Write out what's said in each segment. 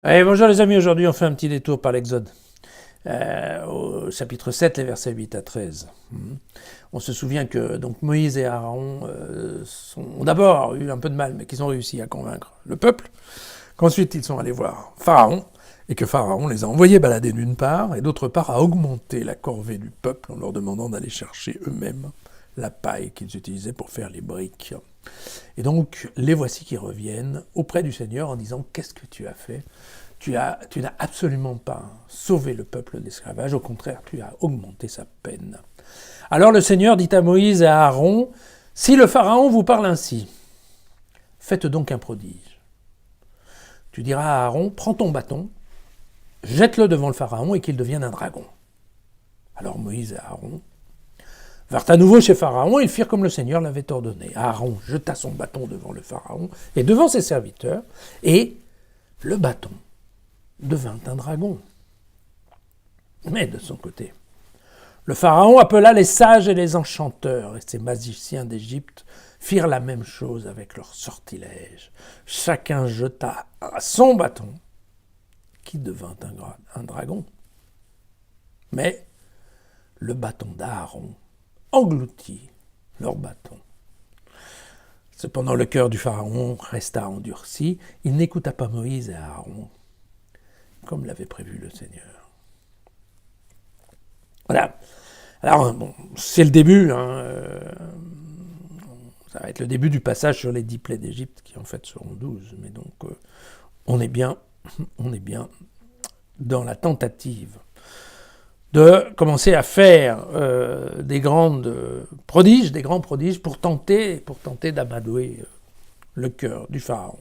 Allez, bonjour les amis, aujourd'hui on fait un petit détour par l'Exode, au chapitre 7, les versets 8 à 13. On se souvient que donc, Moïse et Aaron ont d'abord eu un peu de mal, mais qu'ils ont réussi à convaincre le peuple, qu'ensuite ils sont allés voir Pharaon, et que Pharaon les a envoyés balader d'une part, et d'autre part a augmenté la corvée du peuple en leur demandant d'aller chercher eux-mêmes la paille qu'ils utilisaient pour faire les briques. Et donc, les voici qui reviennent auprès du Seigneur en disant « Qu'est-ce que tu as fait ? Tu n'as absolument pas sauvé le peuple d'esclavage, au contraire, tu as augmenté sa peine. » Alors le Seigneur dit à Moïse et à Aaron « Si le Pharaon vous parle ainsi, faites donc un prodige. Tu diras à Aaron « Prends ton bâton, jette-le devant le Pharaon et qu'il devienne un dragon. » Alors Moïse et Aaron vinrent à nouveau chez Pharaon, et ils firent comme le Seigneur l'avait ordonné. Aaron jeta son bâton devant le Pharaon et devant ses serviteurs, et le bâton devint un dragon. Mais de son côté, le Pharaon appela les sages et les enchanteurs, et ces magiciens d'Égypte firent la même chose avec leurs sortilèges. Chacun jeta son bâton, qui devint un dragon. Mais le bâton d'Aaron engloutit leur bâton. Cependant, le cœur du Pharaon resta endurci. Il n'écouta pas Moïse et Aaron, comme l'avait prévu le Seigneur. Voilà. Alors, bon, c'est le début. Ça va être le début du passage sur les 10 plaies d'Égypte, qui en fait seront 12. Mais donc, on est bien dans la tentative de commencer à faire des grands prodiges pour tenter d'amadouer le cœur du Pharaon.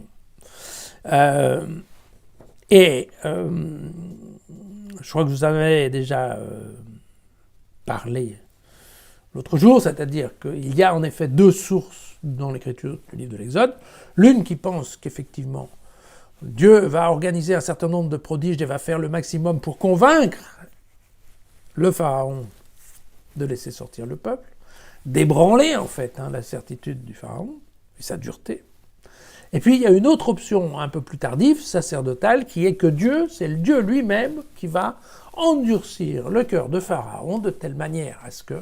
Je crois que vous avez déjà parlé l'autre jour, c'est-à-dire qu'il y a en effet deux sources dans l'écriture du livre de l'Exode. L'une qui pense qu'effectivement Dieu va organiser un certain nombre de prodiges et va faire le maximum pour convaincre le Pharaon de laisser sortir le peuple, d'ébranler en fait la certitude du Pharaon et sa dureté. Et puis il y a une autre option un peu plus tardive, sacerdotale, qui est que Dieu, c'est le Dieu lui-même qui va endurcir le cœur de Pharaon de telle manière à ce que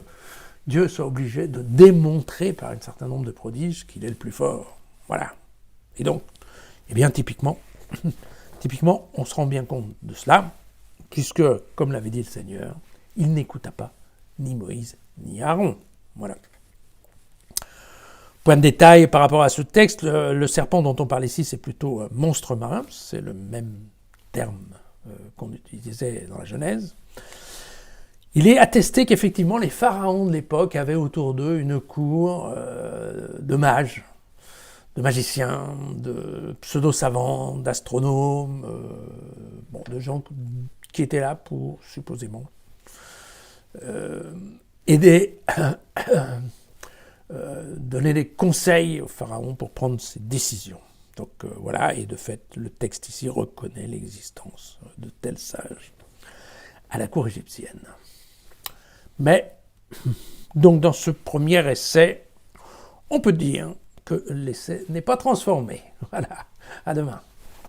Dieu soit obligé de démontrer par un certain nombre de prodiges qu'il est le plus fort. Voilà. Et donc, eh bien typiquement, on se rend bien compte de cela, puisque, comme l'avait dit le Seigneur, il n'écouta pas ni Moïse ni Aaron. Voilà. Point de détail par rapport à ce texte, le serpent dont on parle ici, c'est plutôt monstre marin, c'est le même terme qu'on utilisait dans la Genèse. Il est attesté qu'effectivement les pharaons de l'époque avaient autour d'eux une cour de mages, de magiciens, de pseudo-savants, d'astronomes, de gens qui étaient là pour, supposément, aider, donner des conseils au pharaon pour prendre ses décisions. Donc voilà, et de fait, le texte ici reconnaît l'existence de tels sages à la cour égyptienne. Mais, donc dans ce premier essai, on peut dire que l'essai n'est pas transformé. Voilà, à demain.